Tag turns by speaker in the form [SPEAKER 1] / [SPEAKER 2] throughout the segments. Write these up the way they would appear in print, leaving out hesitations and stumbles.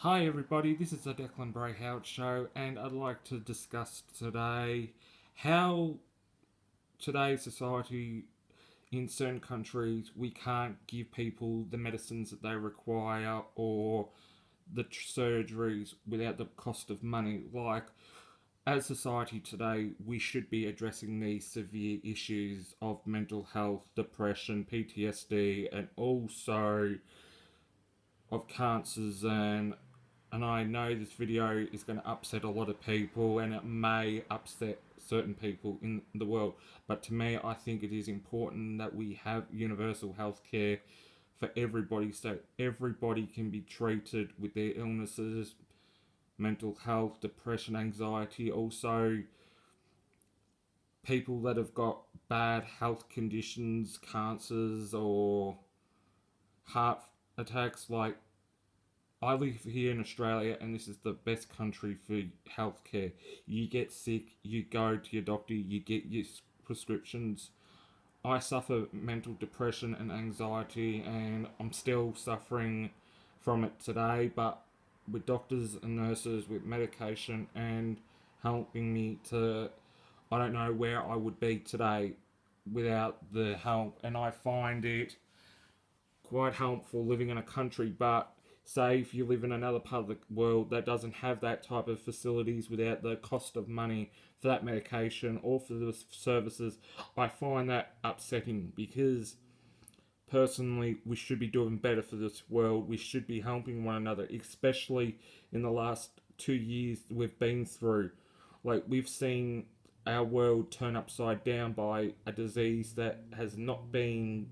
[SPEAKER 1] Hi everybody, this is the Declan Bray Howard Show, and I'd like to discuss today how today's society in certain countries we can't give people the medicines that they require or the surgeries without the cost of money. Like, as society today, we should be addressing these severe issues of mental health, depression, PTSD, and also of cancers and I know this video is going to upset a lot of people and it may upset certain people in the world. But to me, I think it is important that we have universal health care for everybody so everybody can be treated with their illnesses, mental health, depression, anxiety. Also, people that have got bad health conditions, cancers, or heart attacks. Like, I live here in Australia, and this is the best country for healthcare. You get sick, you go to your doctor, you get your prescriptions. I suffer mental depression and anxiety, and I'm still suffering from it today. But with doctors and nurses, with medication, and helping me to, I don't know where I would be today without the help. And I find it quite helpful living in a country, but say if you live in another part of the world that doesn't have that type of facilities without the cost of money for that medication or for the services, I find that upsetting because personally we should be doing better for this world. We should be helping one another, especially in the last 2 years we've been through. Like, we've seen our world turn upside down by a disease that has been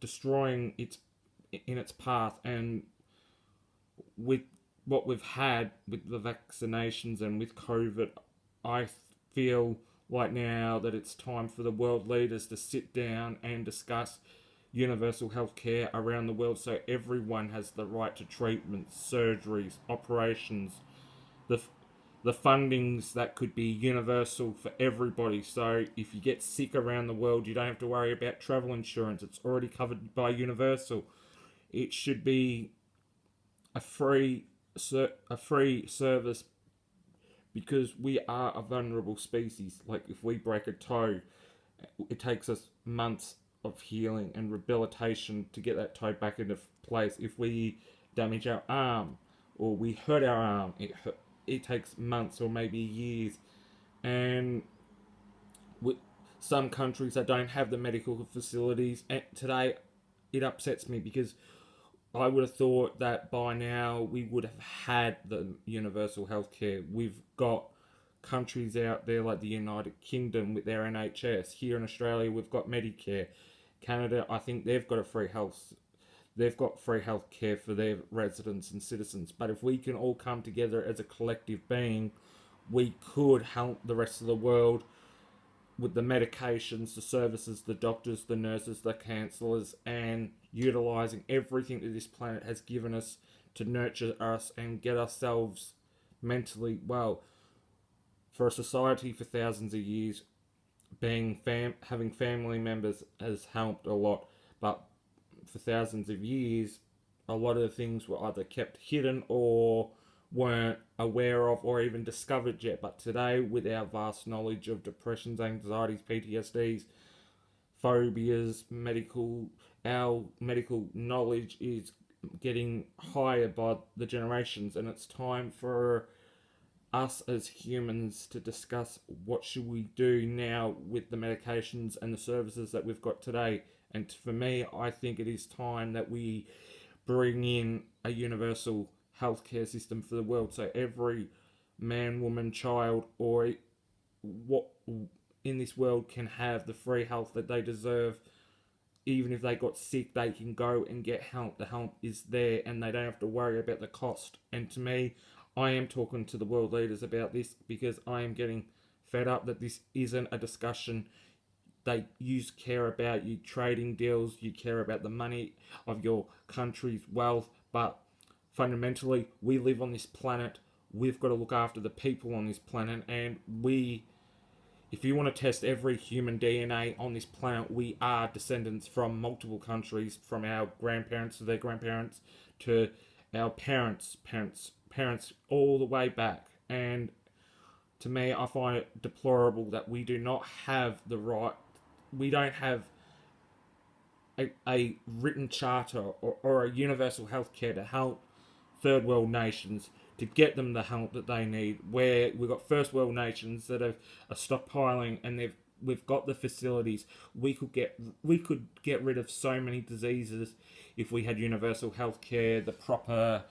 [SPEAKER 1] destroying its in its path. And with what we've had with the vaccinations and with COVID, I feel right now that it's time for the world leaders to sit down and discuss universal health care around the world so everyone has the right to treatments, surgeries, operations, the the fundings that could be universal for everybody. So if you get sick around the world, you don't have to worry about travel insurance. It's already covered by Universal. It should be a free service because we are a vulnerable species. Like, if we break a toe, it takes us months of healing and rehabilitation to get that toe back into place. If we damage our arm or we hurt our arm, it takes months or maybe years. And with some countries that don't have the medical facilities, and today it upsets me because I would have thought that by now we would have had the universal healthcare. We've got countries out there like the United Kingdom with their NHS. Here in Australia, we've got Medicare. Canada, I think they've got free health care for their residents and citizens. But if we can all come together as a collective being, we could help the rest of the world with the medications, the services, the doctors, the nurses, the counsellors, and utilising everything that this planet has given us to nurture us and get ourselves mentally well. For a society for thousands of years, having family members has helped a lot, but for thousands of years, a lot of the things were either kept hidden or weren't aware of or even discovered yet. But today, with our vast knowledge of depressions, anxieties, PTSDs, phobias, our medical knowledge is getting higher by the generations, and it's time for us as humans to discuss what should we do now with the medications and the services that we've got today. And for me, I think it is time that we bring in a universal healthcare system for the world so every man, woman, child, or what in this world can have the free health that they deserve. Even if they got sick, they can go and get help. The help is there and they don't have to worry about the cost. And to me, I am talking to the world leaders about this because I am getting fed up that this isn't a discussion. They use care about you trading deals, you care about the money of your country's wealth, but fundamentally, we live on this planet. We've got to look after the people on this planet, and if you want to test every human DNA on this planet, we are descendants from multiple countries, from our grandparents to their grandparents to our parents all the way back. And to me, I find it deplorable that we do not have the right, we don't have a written charter or a universal healthcare to help third world nations to get them the help that they need. Where we've got first world nations that are stockpiling and we've got the facilities. We could get rid of so many diseases if we had universal healthcare, the proper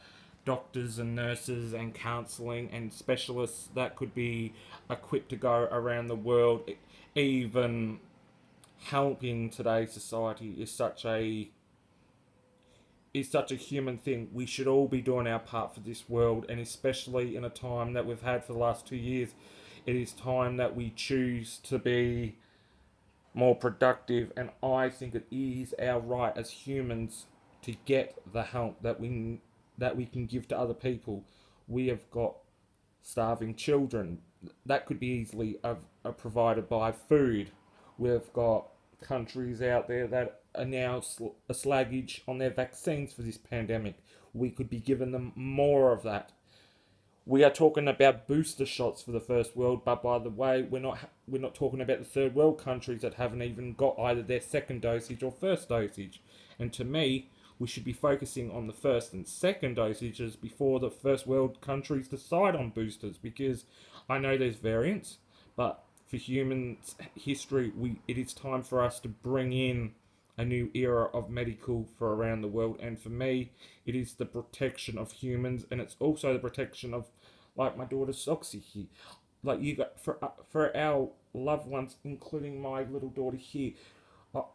[SPEAKER 1] doctors and nurses and counselling and specialists that could be equipped to go around the world. Even helping today's society is such a human thing. We should all be doing our part for this world, and especially in a time that we've had for the last 2 years, it is time that we choose to be more productive. And I think it is our right as humans to get the help that we can give to other people. We have got starving children that could be easily provided by food. We've got countries out there that are now a slaggage on their vaccines for this pandemic. We could be giving them more of that. We are talking about booster shots for the first world, but by the way, we're not talking about the third world countries that haven't even got either their second dosage or first dosage. And to me, we should be focusing on the first and second dosages before the first world countries decide on boosters, because I know there's variants, but for human history, it is time for us to bring in a new era of medical for around the world. And for me, it is the protection of humans, and it's also the protection of, like, my daughter Soxy here. Like, you got for our loved ones, including my little daughter here.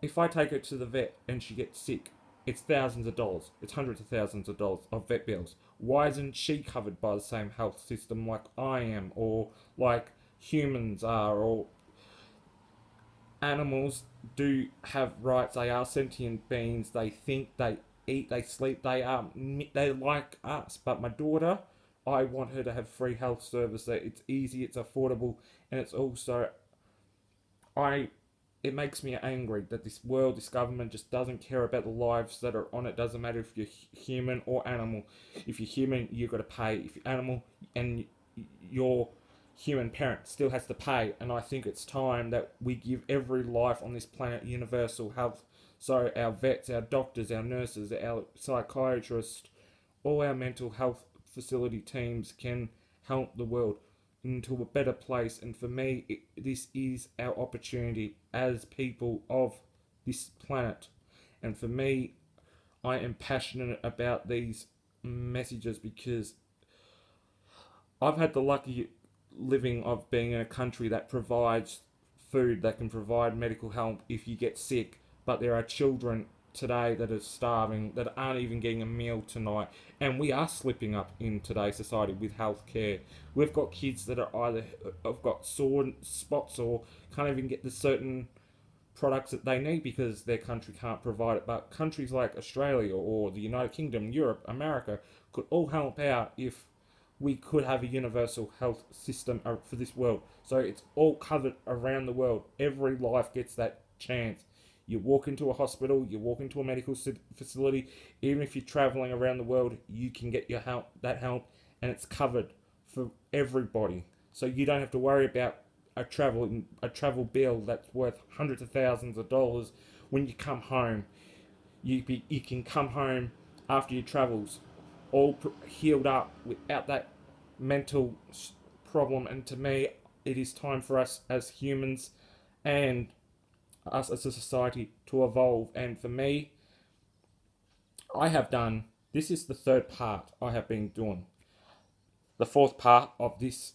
[SPEAKER 1] If I take her to the vet and she gets sick, it's thousands of dollars. It's hundreds of thousands of dollars of vet bills. Why isn't she covered by the same health system like I am, or like humans are, or animals do have rights? They are sentient beings. They think, they eat, they sleep. They like us. But my daughter, I want her to have free health service. That it's easy, it's affordable, and it's also I. It makes me angry that this government just doesn't care about the lives that are on it. Doesn't matter if you're human or animal. If you're human, you've got to pay. If you're animal and your human parent still has to pay. And I think it's time that we give every life on this planet universal health. So our vets, our doctors, our nurses, our psychiatrists, all our mental health facility teams can help the world into a better place. And for me, this is our opportunity as people of this planet. And for me, I am passionate about these messages because I've had the lucky living of being in a country that provides food, that can provide medical help if you get sick. But there are children today that are starving, that aren't even getting a meal tonight. And we are slipping up in today's society with healthcare. We've got kids that are either have got sore spots or can't even get the certain products that they need because their country can't provide it. But countries like Australia or the United Kingdom, Europe, America could all help out if we could have a universal health system for this world. So it's all covered around the world. Every life gets that chance. You walk into a hospital, you walk into a medical facility, even if you're traveling around the world, you can get your help, and it's covered for everybody. So you don't have to worry about a travel bill that's worth hundreds of thousands of dollars when you come home. You can come home after your travels all healed up without that mental problem. And to me, it is time for us as humans and us as a society to evolve. And for me, this is the third part I have been doing. The fourth part of this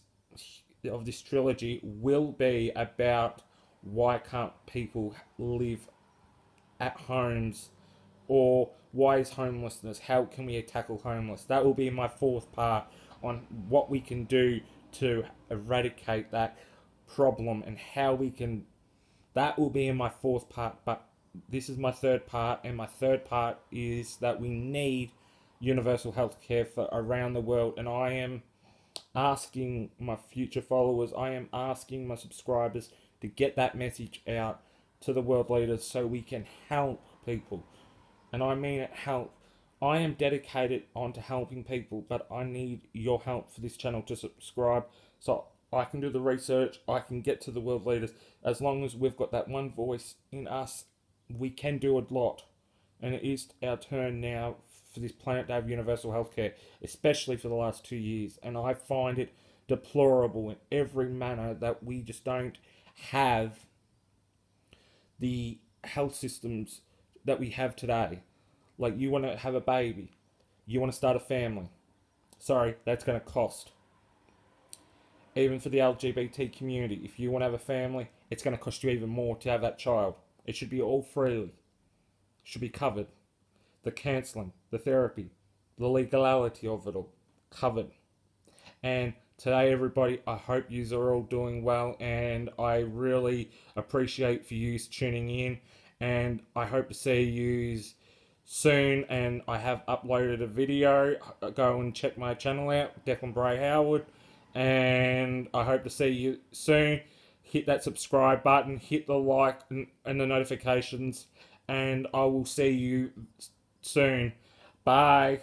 [SPEAKER 1] trilogy will be about why can't people live at homes, or why is homelessness, how can we tackle homeless. That will be my fourth part on what we can do to eradicate that problem and how we can. That will be in my fourth part, but this is my third part, and my third part is that we need universal healthcare for around the world. And I am asking my future followers, I am asking my subscribers to get that message out to the world leaders so we can help people. And I mean it, help. I am dedicated on to helping people, but I need your help for this channel to subscribe so I can do the research, I can get to the world leaders. As long as we've got that one voice in us, we can do a lot. And it is our turn now for this planet to have universal healthcare, especially for the last 2 years. And I find it deplorable in every manner that we just don't have the health systems that we have today. Like, you want to have a baby, you want to start a family. Sorry, that's going to cost. Even for the LGBT community, if you want to have a family, it's going to cost you even more to have that child. It should be all freely. It should be covered. The counselling, the therapy, the legality of it all, covered. And today, everybody, I hope you are all doing well, and I really appreciate for you tuning in, and I hope to see you soon. And I have uploaded a video. Go and check my channel out, Declan Bray Howard, and I hope to see you soon. Hit that subscribe button, hit the like and the notifications, and I will see you soon. Bye.